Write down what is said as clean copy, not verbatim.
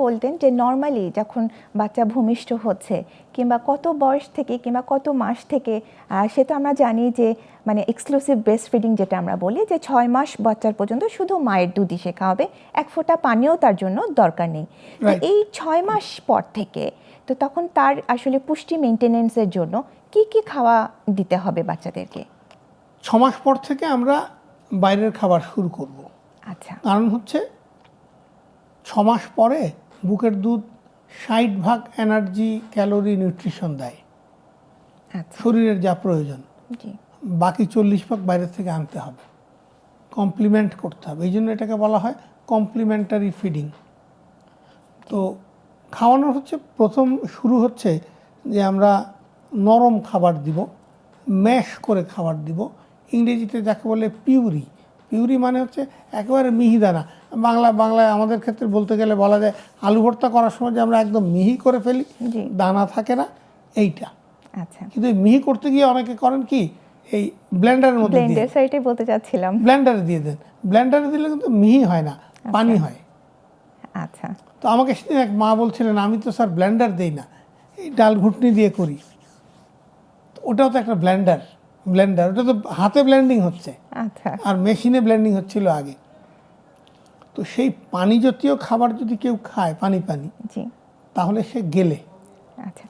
বলতেন যে নর্মালি যখন বাচ্চা ভূমিষ্ঠ হচ্ছে কিংবা কত বয়স থেকে কিংবা কত মাস থেকে, সেটা আমরা জানি যে মানে এক্সক্লুসিভ ব্রেস্ট ফিডিং যেটা আমরা বলি, যে 6 মাস বাচ্চার পর্যন্ত শুধু মায়ের দুধই সে খাওয়াবে, এক ফোঁটা পানিও তার জন্য দরকার নেই। তো এই 6 মাস পর থেকে তো তখন তার আসলে পুষ্টি মেনটেনেন্সের জন্য কি কি খাওয়া দিতে হবে বাচ্চাদেরকে? 6 মাস পর থেকে আমরা বাইরের খাবার শুরু করব। আচ্ছা। কারণ হচ্ছে 6 মাস পরে বুকের দুধ 60% এনার্জি, ক্যালোরি, নিউট্রিশন দেয়, আচ্ছা। শরীরের যা প্রয়োজন। জি। বাকি 40% বাইরে থেকে আনতে হবে, কমপ্লিমেন্ট করতে হবে। এই জন্য এটাকে বলা হয় কমপ্লিমেন্টারি ফিডিং। তো খাওয়ানোর হচ্ছে প্রথম শুরু হচ্ছে যে আমরা নরম খাবার দিব, ম্যাশ করে খাবার দিব। ইংরেজিতে যাকে বলে পিউরি। পিউরি মানে হচ্ছে একেবারে মিহিদানা। বাংলায় আমাদের ক্ষেত্রে বলতে গেলে বলা যায় আলু ভর্তা করার সময় যে আমরা একদম মিহি করে ফেলি, দানা থাকে না, এইটা। আচ্ছা। কিন্তু এই মিহি করতে গিয়ে অনেকে করেন কি, এই ব্লেন্ডারের মধ্যে দিয়ে, সেটাই বলতে চাচ্ছিলাম, ব্লেন্ডারে দিয়ে দেন। ব্লেন্ডারে দিলে কিন্তু মিহি হয় না, পানি হয়। আচ্ছা। তো আমাকে সেদিন এক মা বলছিলেন, আমি তো স্যার ব্লেন্ডার দেই না, এই ডাল ঘুটনি দিয়ে করি। ওটাও তো একটা ব্লেন্ডার, ওটা তো হাতে ব্লেন্ডিং হচ্ছে, আচ্ছা। আর মেশিনে ব্লেন্ডিং হচ্ছিল আগে। তো সেই পানি জাতীয় খাবার যদি কেউ খায়, পানি জি। তাহলে সে গেলে। আচ্ছা।